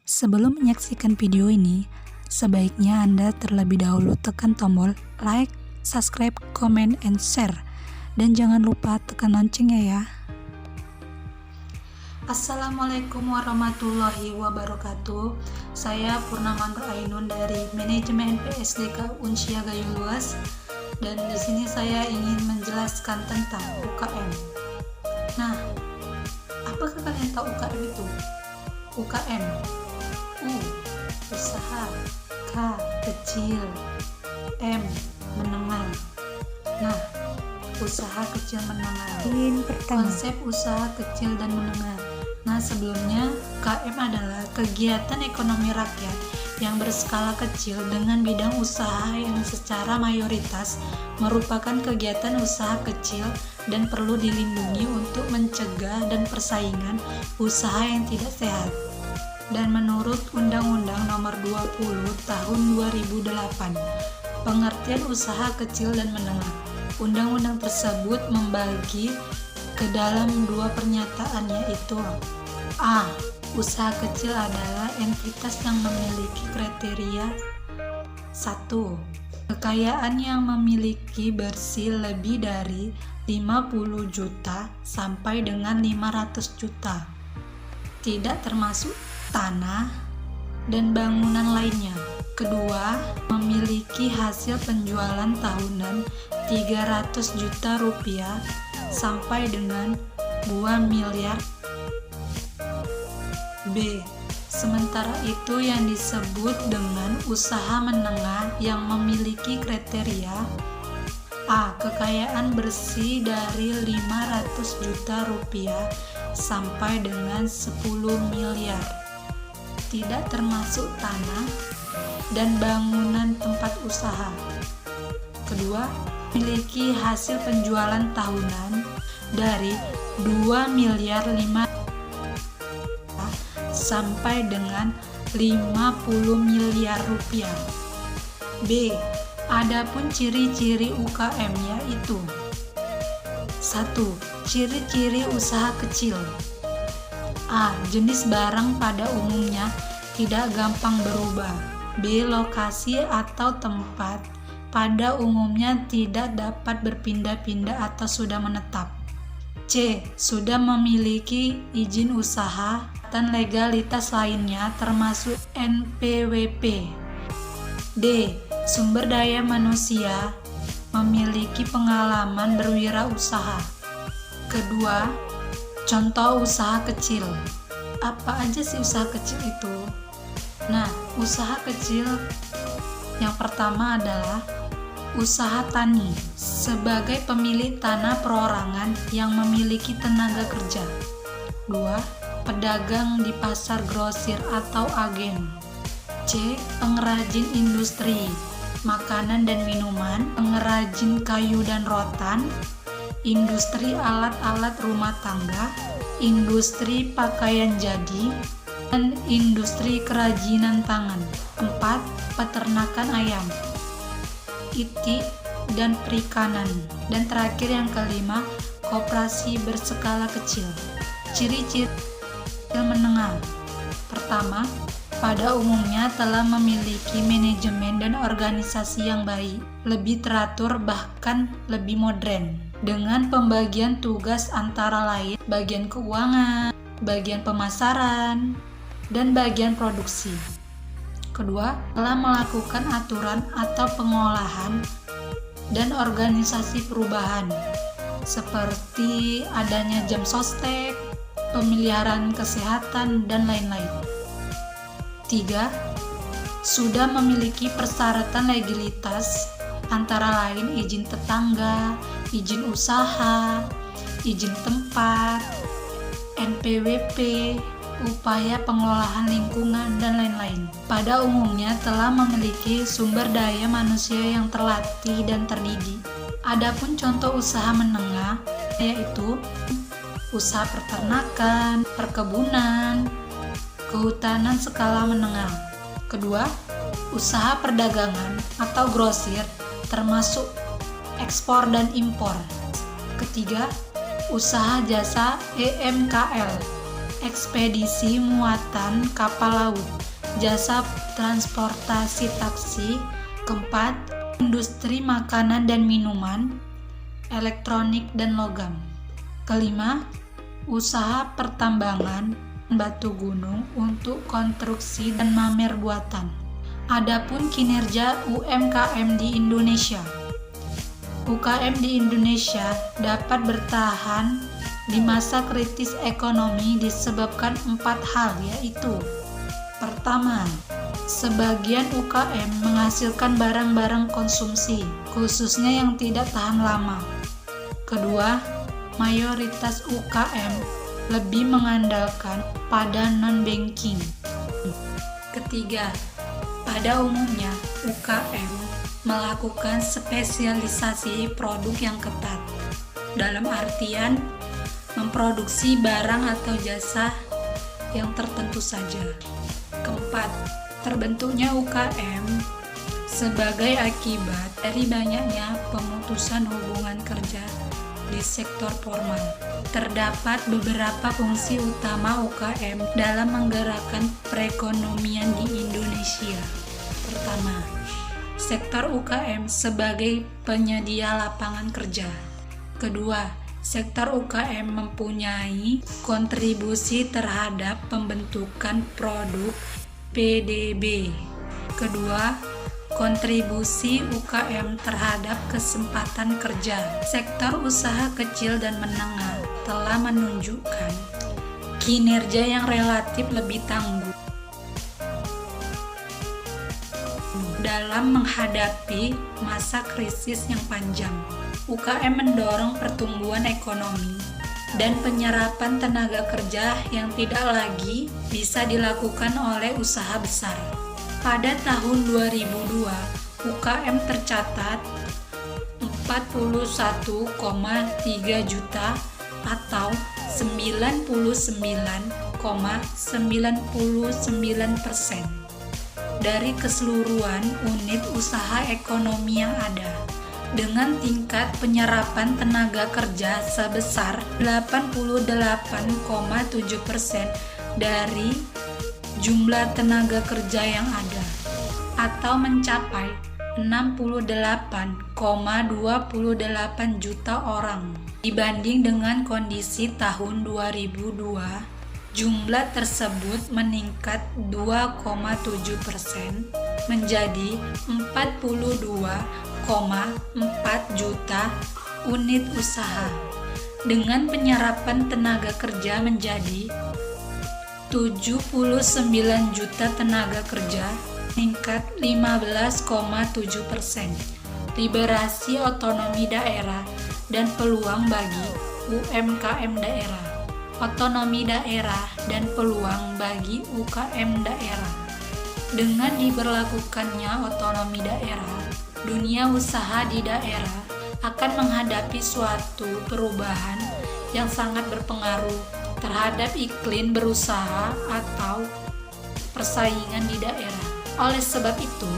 Sebelum menyaksikan video ini, sebaiknya Anda terlebih dahulu tekan tombol like, subscribe, comment, and share. Dan jangan lupa tekan loncengnya ya. Assalamualaikum warahmatullahi wabarakatuh. Saya Purnama Nur Ainun dari Manajemen PSDK Unsia Gayo Luas. Dan di sini saya ingin menjelaskan tentang UKM. Nah, apakah kalian tahu UKM itu? UKM, U, usaha, K, kecil, M, menengah. Nah, usaha kecil menengah. Konsep usaha kecil dan menengah. Nah, sebelumnya UKM adalah kegiatan ekonomi rakyat yang berskala kecil dengan bidang usaha yang secara mayoritas merupakan kegiatan usaha kecil dan perlu dilindungi untuk mencegah dan persaingan usaha yang tidak sehat. Dan menurut Undang-Undang Nomor 20 Tahun 2008, pengertian usaha kecil dan menengah. Undang-undang tersebut membagi ke dalam dua pernyataan, yaitu A. Usaha kecil adalah entitas yang memiliki kriteria 1. Kekayaan yang memiliki bersih lebih dari 50 juta sampai dengan 500 juta, tidak termasuk tanah dan bangunan lainnya. Kedua, memiliki hasil penjualan tahunan 300 juta rupiah sampai dengan 2 miliar. B. Sementara itu yang disebut dengan usaha menengah yang memiliki kriteria A. Kekayaan bersih dari 500 juta rupiah sampai dengan 10 miliar, tidak termasuk tanah dan bangunan tempat usaha. Kedua, memiliki hasil penjualan tahunan dari 2 miliar 5 sampai dengan 50 miliar rupiah. B. Adapun ciri-ciri UKM yaitu 1. Ciri-ciri usaha kecil. A. Jenis barang pada umumnya tidak gampang berubah. B. Lokasi atau tempat pada umumnya tidak dapat berpindah-pindah atau sudah menetap. C. Sudah memiliki izin usaha dan legalitas lainnya termasuk NPWP. D. Sumber daya manusia memiliki pengalaman berwirausaha. Kedua, contoh usaha kecil. Apa aja sih usaha kecil itu? Nah, usaha kecil yang pertama adalah usaha tani sebagai pemilik tanah perorangan yang memiliki tenaga kerja. 2. Pedagang di pasar grosir atau agen. C. Pengrajin industri makanan dan minuman, pengrajin kayu dan rotan, industri alat-alat rumah tangga, industri pakaian jadi, dan industri kerajinan tangan. 4. Peternakan ayam, itik, dan perikanan. Dan terakhir yang kelima, koperasi berskala kecil. Ciri-ciri menengah. Pertama, pada umumnya telah memiliki manajemen dan organisasi yang baik, lebih teratur bahkan lebih modern, dengan pembagian tugas antara lain bagian keuangan, bagian pemasaran, dan bagian produksi. Kedua, telah melakukan aturan atau pengolahan dan organisasi perubahan, seperti adanya jam sostek, pemeliharaan kesehatan, dan lain-lain. 3. Sudah memiliki persyaratan legalitas antara lain izin tetangga, izin usaha, izin tempat, NPWP, upaya pengelolaan lingkungan, dan lain-lain. Pada umumnya telah memiliki sumber daya manusia yang terlatih dan terdidik. Adapun contoh usaha menengah yaitu usaha peternakan, perkebunan, kehutanan skala menengah. Kedua, usaha perdagangan atau grosir termasuk ekspor dan impor. Ketiga, usaha jasa EMKL. ekspedisi muatan kapal laut, jasa transportasi taksi. Keempat, industri makanan dan minuman, elektronik dan logam. Kelima, usaha pertambangan batu gunung untuk konstruksi dan mamer buatan. Adapun kinerja UMKM di Indonesia. UKM di Indonesia dapat bertahan di masa kritis ekonomi disebabkan 4 hal, yaitu: pertama, sebagian UKM menghasilkan barang-barang konsumsi, khususnya yang tidak tahan lama. Kedua, mayoritas UKM lebih mengandalkan pada non-banking. Ketiga, pada umumnya UKM melakukan spesialisasi produk yang ketat, dalam artian memproduksi barang atau jasa yang tertentu saja. Keempat, terbentuknya UKM sebagai akibat dari banyaknya pemutusan hubungan kerja di sektor formal. Terdapat beberapa fungsi utama UKM dalam menggerakkan perekonomian di Indonesia. Pertama, sektor UKM sebagai penyedia lapangan kerja. Kedua, sektor UKM mempunyai kontribusi terhadap pembentukan produk PDB. Kedua, kontribusi UKM terhadap kesempatan kerja. Sektor usaha kecil dan menengah telah menunjukkan kinerja yang relatif lebih tangguh dalam menghadapi masa krisis yang panjang. UKM mendorong pertumbuhan ekonomi dan penyerapan tenaga kerja yang tidak lagi bisa dilakukan oleh usaha besar. Pada tahun 2002, UKM tercatat 41,3 juta atau 99,99% dari keseluruhan unit usaha ekonomi yang ada, dengan tingkat penyerapan tenaga kerja sebesar 88,7% dari jumlah tenaga kerja yang ada, atau mencapai 68,28 juta orang. Dibanding dengan kondisi tahun 2002, jumlah tersebut meningkat 2,7% menjadi 42,4 juta unit usaha, dengan penyerapan tenaga kerja menjadi 79 juta tenaga kerja, meningkat 15,7%. Liberasi otonomi daerah dan peluang bagi UMKM daerah. Otonomi daerah dan peluang bagi UKM daerah. Dengan diberlakukannya otonomi daerah, dunia usaha di daerah akan menghadapi suatu perubahan yang sangat berpengaruh terhadap iklim berusaha atau persaingan di daerah. Oleh sebab itu,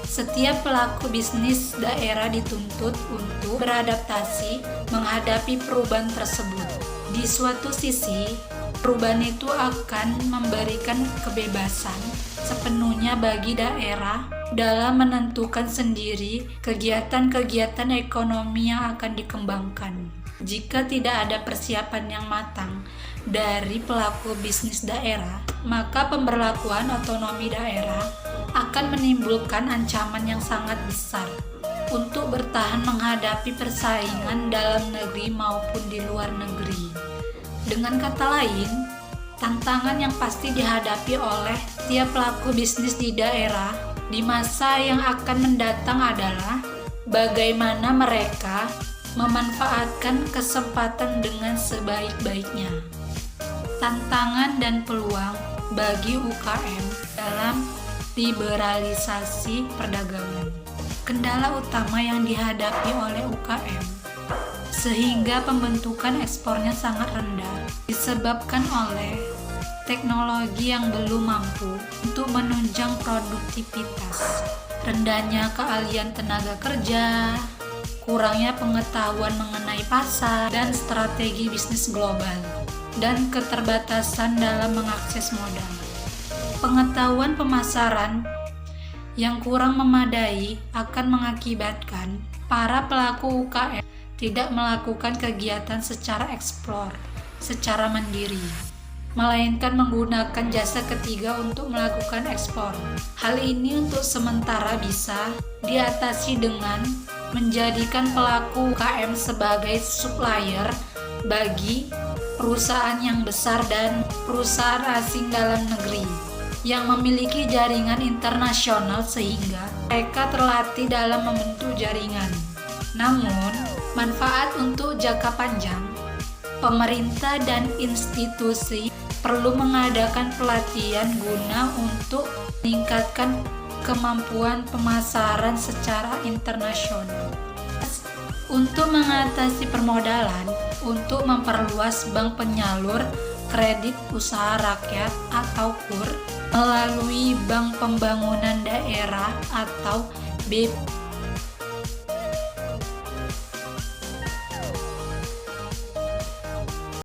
setiap pelaku bisnis daerah dituntut untuk beradaptasi menghadapi perubahan tersebut. Di suatu sisi, perubahan itu akan memberikan kebebasan sepenuhnya bagi daerah dalam menentukan sendiri kegiatan-kegiatan ekonomi yang akan dikembangkan. Jika tidak ada persiapan yang matang dari pelaku bisnis daerah, maka pemberlakuan otonomi daerah akan menimbulkan ancaman yang sangat besar untuk bertahan menghadapi persaingan dalam negeri maupun di luar negeri. Dengan kata lain, tantangan yang pasti dihadapi oleh tiap pelaku bisnis di daerah di masa yang akan mendatang adalah bagaimana mereka memanfaatkan kesempatan dengan sebaik-baiknya. Tantangan dan peluang bagi UKM dalam liberalisasi perdagangan. Kendala utama yang dihadapi oleh UKM sehingga pembentukan ekspornya sangat rendah disebabkan oleh teknologi yang belum mampu untuk menunjang produktivitas, rendahnya keahlian tenaga kerja, kurangnya pengetahuan mengenai pasar dan strategi bisnis global. dan keterbatasan dalam mengakses modal. Pengetahuan pemasaran yang kurang memadai akan mengakibatkan para pelaku UKM tidak melakukan kegiatan secara eksplor, secara mandiri, melainkan menggunakan jasa ketiga untuk melakukan ekspor. Hal ini untuk sementara bisa diatasi dengan menjadikan pelaku UKM sebagai supplier bagi perusahaan yang besar dan perusahaan asing dalam negeri yang memiliki jaringan internasional sehingga mereka terlatih dalam membentuk jaringan. Namun, manfaat untuk jangka panjang, pemerintah dan institusi perlu mengadakan pelatihan guna untuk meningkatkan kemampuan pemasaran secara internasional. Untuk mengatasi permodalan, untuk memperluas bank penyalur kredit usaha rakyat atau KUR melalui Bank Pembangunan Daerah atau BPDS